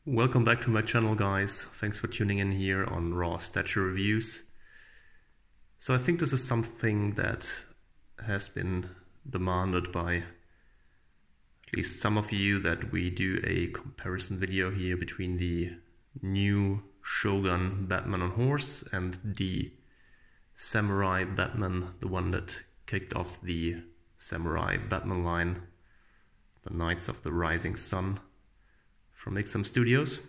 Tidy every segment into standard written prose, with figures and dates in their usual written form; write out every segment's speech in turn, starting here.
Welcome back to my channel, guys. Thanks for tuning in here on Raw Statue Reviews. So I think this is something that has been demanded by at least some of you, that we do a comparison video here between the new Shogun Batman on horse and the Samurai Batman, the one that kicked off the Samurai Batman line, the Knights of the Rising Sun, from XM Studios.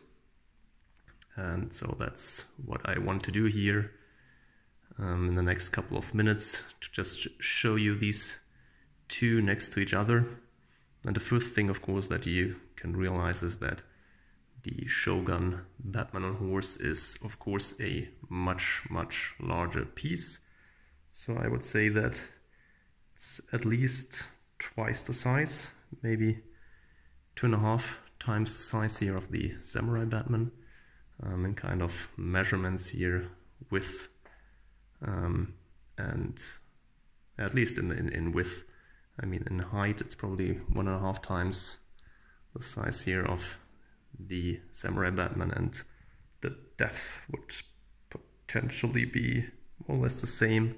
And so that's what I want to do here in the next couple of minutes, to just show you these two next to each other. And the first thing, of course, that you can realize is that the Shogun Batman on horse is, of course, a much larger piece. So I would say that it's at least twice the size, maybe 2.5 times the size here of the Samurai Batman, in kind of measurements here, width, and at least in width. I mean, in height it's probably 1.5 times the size here of the Samurai Batman, and the depth would potentially be more or less the same,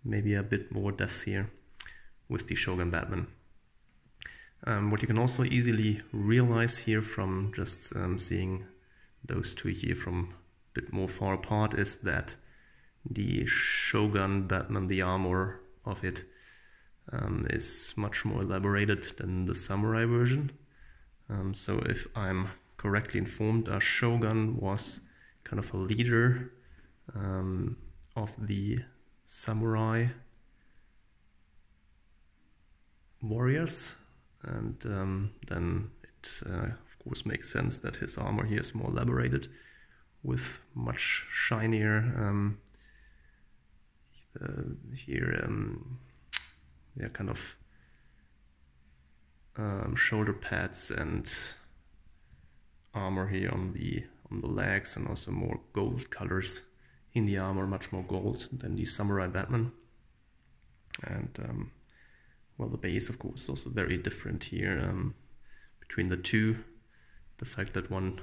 maybe a bit more depth here with the Shogun Batman. What you can also easily realize here from just seeing those two here from a bit more far apart is that the Shogun Batman, the armor of it, is much more elaborated than the Samurai version. So if I'm correctly informed, a Shogun was kind of a leader of the Samurai warriors. And then it of course makes sense that his armor here is more elaborated, with much shinier kind of shoulder pads and armor here on the legs, and also more gold colors in the armor, much more gold than the Samurai Batman. And well, the base, of course, is also very different here between the two. The fact that one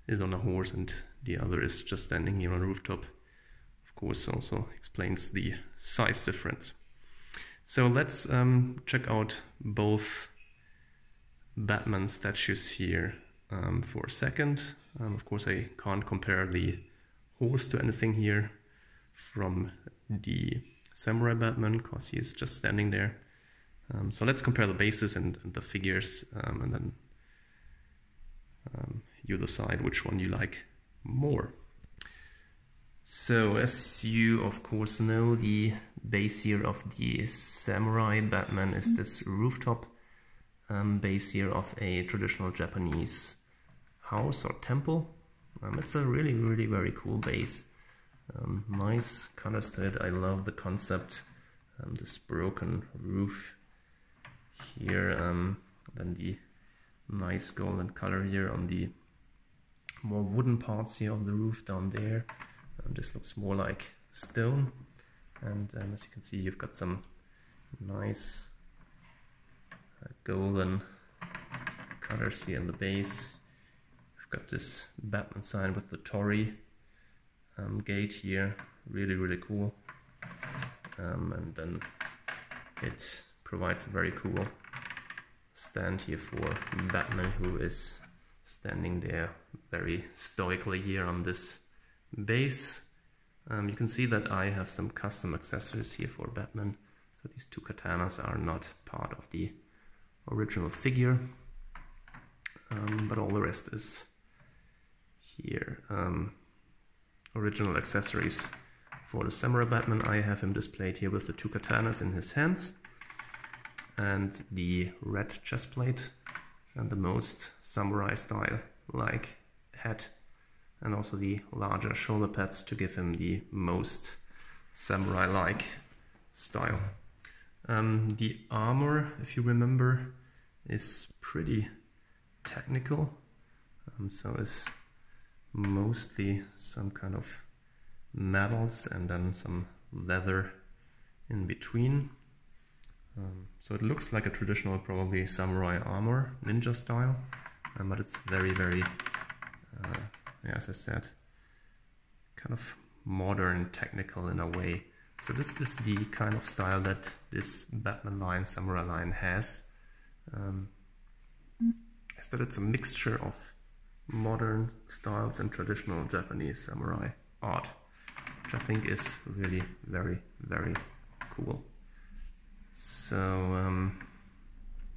is on a horse and the other is just standing here on a rooftop, of course, also explains the size difference. So let's check out both Batman statues here for a second. Of course, I can't compare the horse to anything here from the Samurai Batman, because he is just standing there. So let's compare the bases and the figures, and then you decide which one you like more. So as you of course know, the base here of the Samurai Batman is this rooftop base here of a traditional Japanese house or temple. It's a really very cool base. Nice colors to it. I love the concept. This broken roof here, then the nice golden color here on the more wooden parts here of the roof down there. This looks more like stone, and as you can see, you've got some nice golden colors here in the base. You've got this Batman sign with the Torii gate here, really cool, and then it provides a very cool stand here for Batman, who is standing there very stoically here on this base. You can see that I have some custom accessories here for Batman. So these two katanas are not part of the original figure, but all the rest is here. Original accessories for the Samurai Batman. I have him displayed here with the two katanas in his hands, and the red chest plate, and the most samurai style like hat, and also the larger shoulder pads to give him the most samurai like style. The armor, if you remember, is pretty technical, so it's mostly some kind of metals and then some leather in between. So it looks like a traditional, probably samurai armor, ninja style, but it's very yeah, as I said, kind of modern, technical in a way. So this is the kind of style that this Batman line, Samurai line has. Is that it's a mixture of modern styles and traditional Japanese samurai art, which I think is really very, very cool. So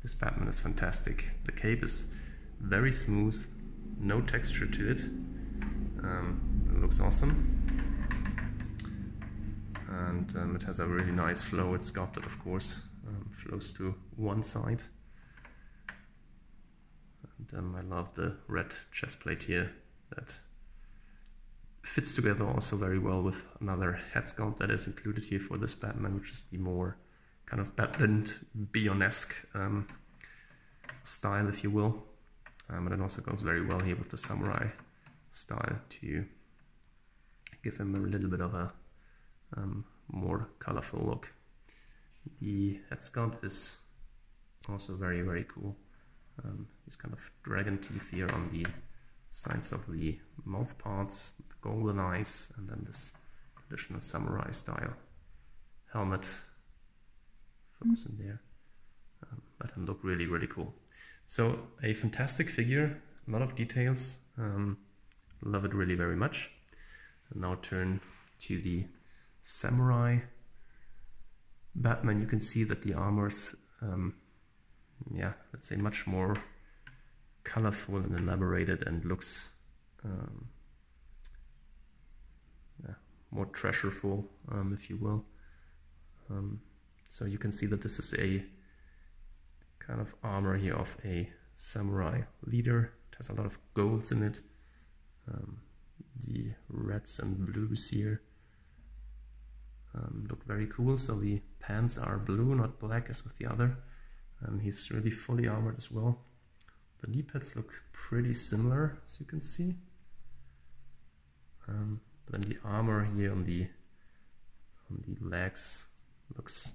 this Batman is fantastic. The cape is very smooth, no texture to it. It looks awesome. And it has a really nice flow. It's sculpted, of course, flows to one side. And I love the red chest plate here that fits together also very well with another head sculpt that is included here for this Batman, which is the more kind of Batman Beyond-esque style, if you will. But it also goes very well here with the samurai style to give him a little bit of a more colorful look. The head sculpt is also very, very cool. These kind of dragon teeth here on the sides of the mouth parts, the golden eyes, and then this traditional samurai style helmet. Focus in there. Let him look really, really cool. So a fantastic figure, a lot of details. Love it really very much. And now turn to the Samurai Batman. You can see that the armor is, yeah, let's say much more colorful and elaborated, and looks yeah, more treasureful, if you will. So you can see that this is a kind of armor here of a samurai leader. It has a lot of golds in it. The reds and blues here look very cool. So the pants are blue, not black as with the other. He's really fully armored as well. The knee pads look pretty similar, as you can see. Then the armor here on the legs looks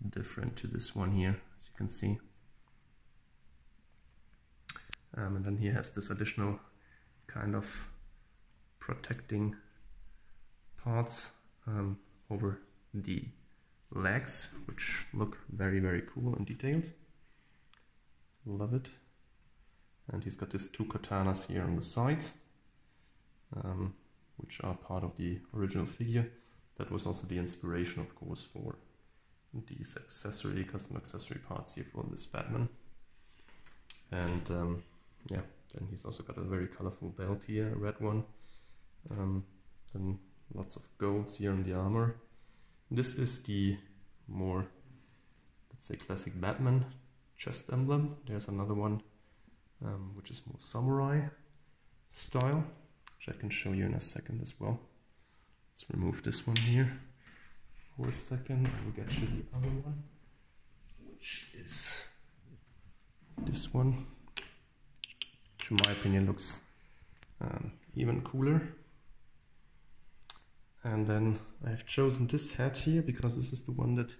different to this one here, as you can see. And then he has this additional kind of protecting parts over the legs, which look very, very cool and detailed. Love it. And he's got these two katanas here on the side, which are part of the original figure. That was also the inspiration, of course, for these custom accessory parts here for this Batman. And yeah, then he's also got a very colorful belt here, a red one. Then lots of golds here on the armor. This is the more, let's say, classic Batman chest emblem. There's another one which is more samurai style, which I can show you in a second as well. Let's remove this one here for a second. I will get you the other one, which is this one, which in my opinion looks even cooler. And then I've chosen this hat here because this is the one that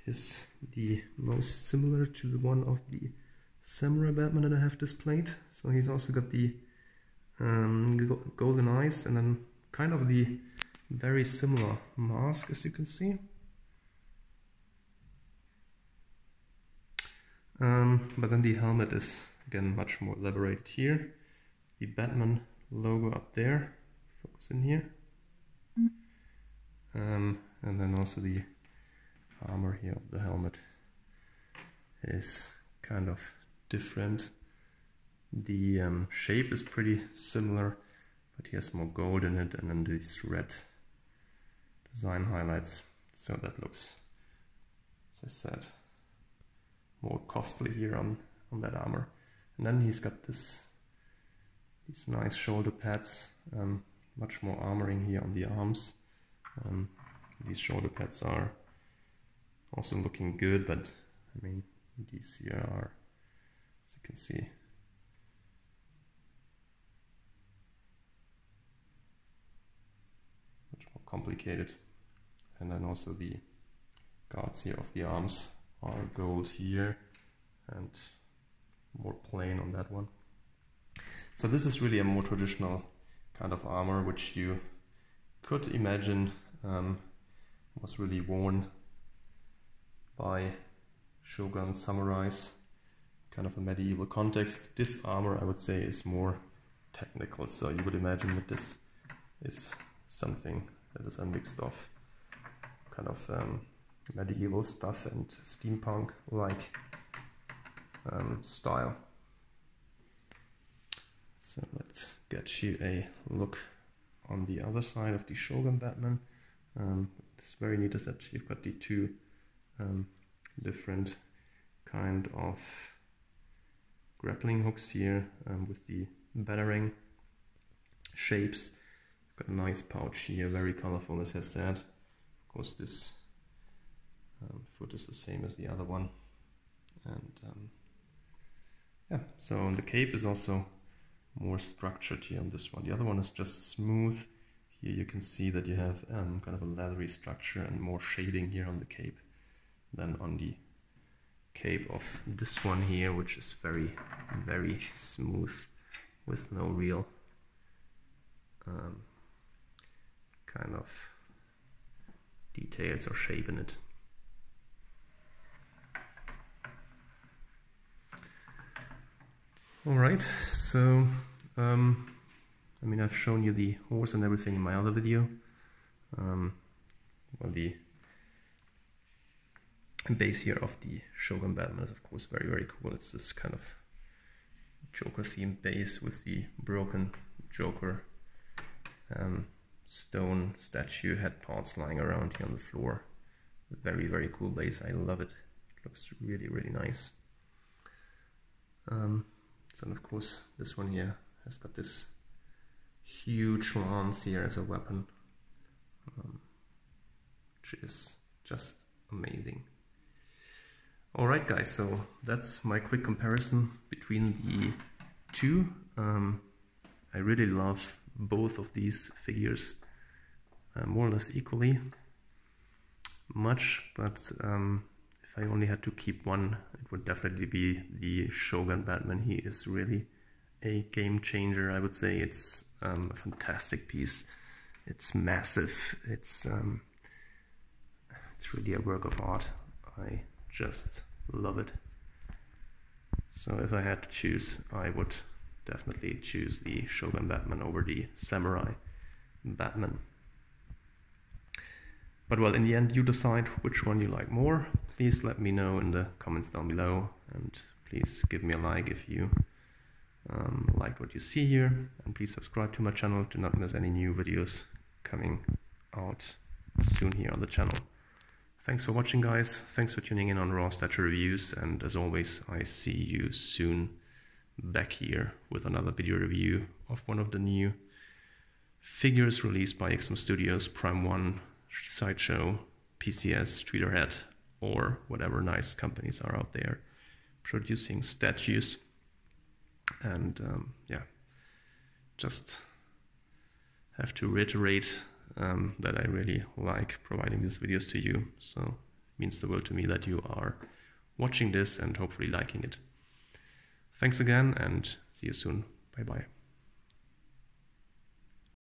is the most similar to the one of the Samurai Batman that I have displayed. So he's also got the golden eyes, and then kind of the very similar mask, as you can see. But then the helmet is again much more elaborated here. The Batman logo up there, focus in here. And then also the armor here of the helmet is kind of different. The shape is pretty similar, but he has more gold in it, and then these red design highlights. So that looks, as I said, more costly here on that armor. And then he's got these nice shoulder pads, much more armoring here on the arms. These shoulder pads are also looking good, but I mean, these here are, as you can see, much more complicated. And then also the guards here of the arms are gold here and more plain on that one. So this is really a more traditional kind of armor, which you could imagine was really worn by shogun samurais, kind of a medieval context. This armor, I would say, is more technical, so you would imagine that this is something that is a mix of kind of medieval stuff and steampunk like style. So let's get you a look on the other side of the Shogun Batman. It's very neat is that you've got the two different kind of grappling hooks here with the battering shapes. You've got a nice pouch here, very colorful, as I said. Of course, this foot is the same as the other one. And yeah, so the cape is also more structured here on this one. The other one is just smooth. Here you can see that you have kind of a leathery structure and more shading here on the cape than on the cape of this one here, which is very, very smooth with no real kind of details or shape in it. Alright, so I mean, I've shown you the horse and everything in my other video. Well, the base here of the Shogun Batman is of course very, very cool. It's this kind of Joker themed base with the broken Joker stone statue head parts lying around here on the floor. Very, very cool base. I love it. It looks really, really nice. So of course this one here has got this huge lance here as a weapon, which is just amazing. Alright guys, so that's my quick comparison between the two. I really love both of these figures more or less equally much, but if I only had to keep one, it would definitely be the Shogun Batman. He is really a game changer, I would say. It's a fantastic piece. It's massive. It's really a work of art. I just love it. So if I had to choose, I would definitely choose the Shogun Batman over the Samurai Batman. But well, in the end, you decide which one you like more. Please let me know in the comments down below, and please give me a like if you liked what you see here, and please subscribe to my channel to not miss any new videos coming out soon here on the channel. Thanks for watching guys, thanks for tuning in on Raw Statue Reviews, and as always I see you soon back here with another video review of one of the new figures released by XM Studios, Prime 1, Sideshow, PCS, Tweeterhead, or whatever nice companies are out there producing statues. And yeah, just have to reiterate that I really like providing these videos to you, so it means the world to me that you are watching this and hopefully liking it. Thanks again and see you soon. Bye bye.